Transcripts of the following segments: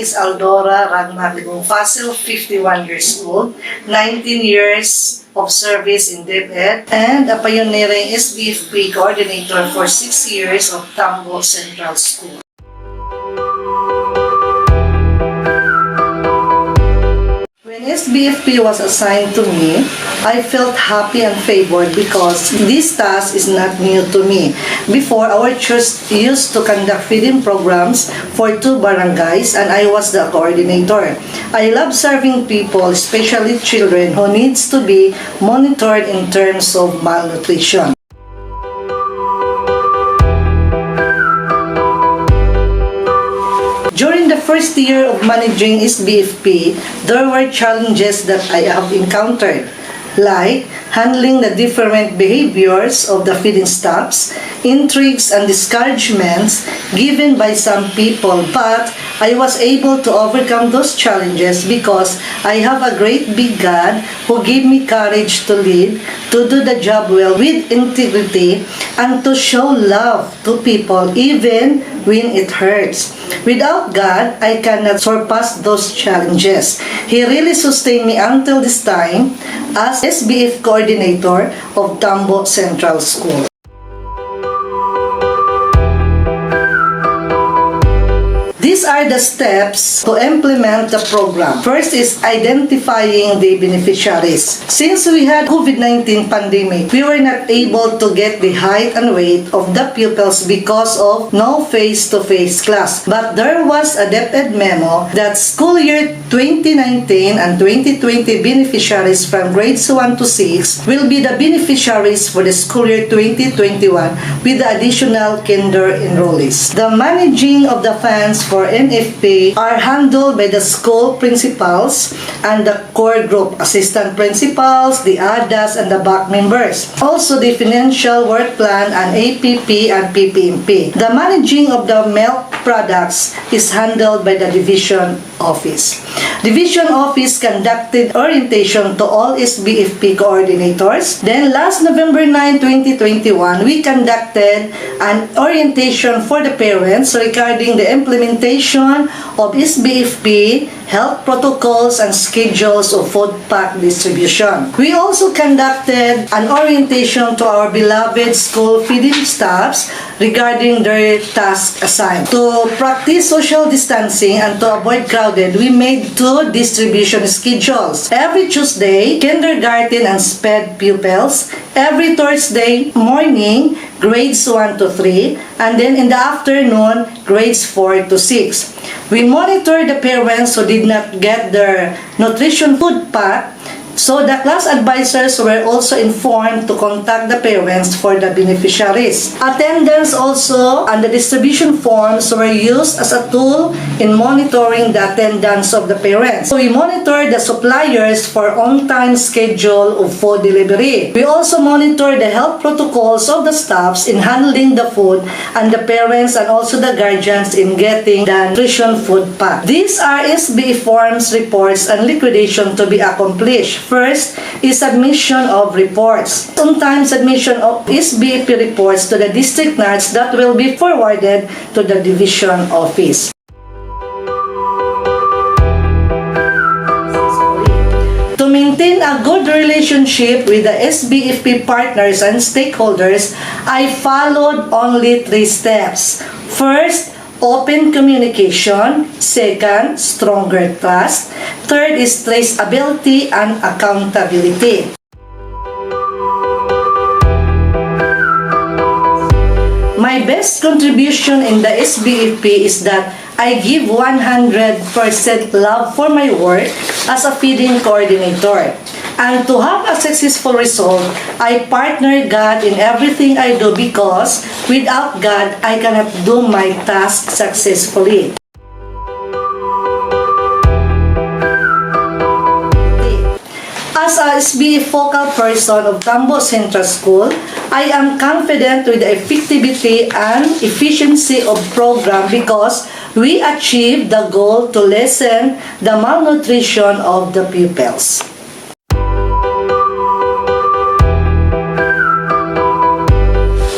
is Aldora Ragmagong Fasil, 51 years old, 19 years of service in DepEd, and a pioneering SBFP Coordinator for 6 years of Tambo Central School. When SBFP was assigned to me, I felt happy and favored because this task is not new to me. Before, our church used to conduct feeding programs for 2 barangays and I was the coordinator. I love serving people, especially children who needs to be monitored in terms of malnutrition. During the first year of managing SBFP, there were challenges that I have encountered, like handling the different behaviors of the feeding staffs, intrigues and discouragements given by some people, but I was able to overcome those challenges because I have a great big God who gave me courage to lead, to do the job well with integrity, and to show love to people even when it hurts. Without God, I cannot surpass those challenges. He really sustained me until this time as SBF Coordinator of Tambo Central School. These are the steps to implement the program. First is identifying the beneficiaries. Since we had COVID-19 pandemic, we were not able to get the height and weight of the pupils because of no face-to-face class. But there was a DepEd memo that school year 2019 and 2020 beneficiaries from grades 1 to 6 will be the beneficiaries for the school year 2021 with the additional kinder enrollees. The managing of the funds for NFP are handled by the school principals and the core group, assistant principals, the ADAS, and the BAC members. Also, the financial work plan and APP and PPMP. The managing of the milk products is handled by the division office. Division office conducted orientation to all SBFP coordinators. Then last November 9, 2021, we conducted an orientation for the parents regarding the implementation of SBFP health protocols and schedules of food pack distribution. We also conducted an orientation to our beloved school feeding staffs regarding their task assigned. To practice social distancing and to avoid crowded, we made 2 distribution schedules. Every Tuesday, kindergarten and SPED pupils. Every Thursday morning, grades 1 to 3. And then in the afternoon, grades 4 to 6. We monitor the parents who did not get their nutrition food pack. So the class advisors were also informed to contact the parents for the beneficiaries. Attendance also and the distribution forms were used as a tool in monitoring the attendance of the parents. So we monitor the suppliers for on-time schedule of food delivery. We also monitor the health protocols of the staffs in handling the food and the parents and also the guardians in getting the nutrition food pack. These are SBE forms, reports, and liquidation to be accomplished. First is submission of reports. Sometimes submission of SBFP reports to the district NARS that will be forwarded to the division office. To maintain a good relationship with the SBFP partners and stakeholders, I followed only 3 steps. First, open communication. Second, stronger trust. Third is traceability and accountability. My best contribution in the SBFP is that I give 100% love for my work as a feeding coordinator. And to have a successful result, I partner God in everything I do because without God, I cannot do my task successfully. As a SBF focal person of Tambo Central School, I am confident with the effectivity and efficiency of program because we achieved the goal to lessen the malnutrition of the pupils.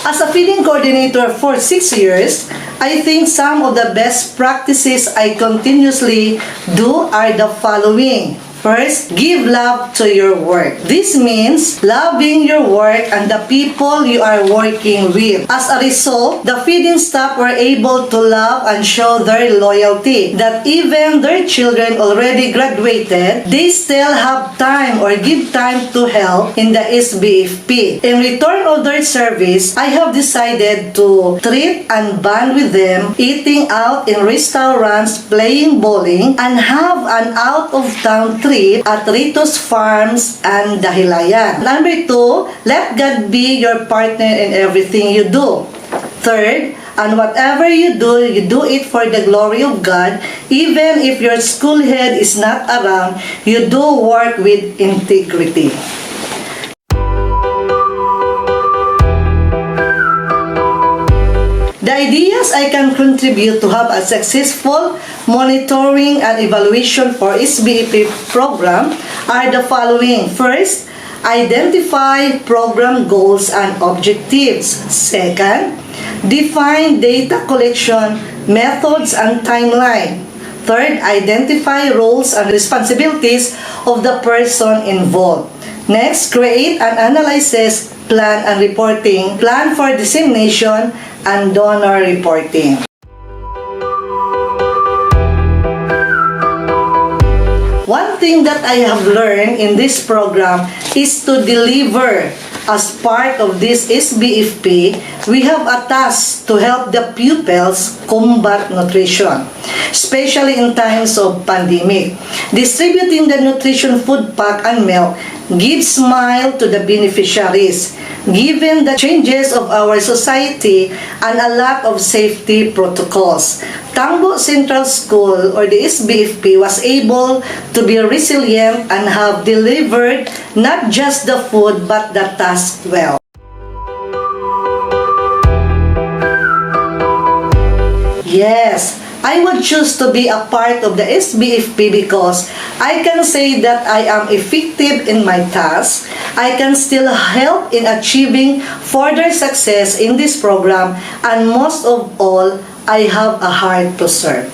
As a feeding coordinator for 6 years, I think some of the best practices I continuously do are the following. First, give love to your work. This means loving your work and the people you are working with. As a result, the feeding staff were able to love and show their loyalty that even their children already graduated, they still have time or give time to help in the SBFP. In return of their service, I have decided to treat and bond with them, eating out in restaurants, playing bowling, and have an out-of-town trip at Rito's Farms and Dahilayan. Number 2, let God be your partner in everything you do. Third, and whatever you do it for the glory of God. Even if your school head is not around, you do work with integrity. The ideas I can contribute to have a successful monitoring and evaluation for SBFP program are the following. First, identify program goals and objectives. Second, define data collection methods and timeline. Third, identify roles and responsibilities of the person involved. Next, create and analysis plan and reporting, plan for dissemination, and donor reporting. One thing that I have learned in this program is to deliver. As part of this SBFP, we have a task to help the pupils combat nutrition, especially in times of pandemic. Distributing the nutrition food pack and milk gives smile to the beneficiaries, given the changes of our society and a lack of safety protocols. Tangbo Central School or the SBFP was able to be resilient and have delivered not just the food but the task well. Yes, I would choose to be a part of the SBFP because I can say that I am effective in my task. I can still help in achieving further success in this program, and most of all, I have a heart to serve.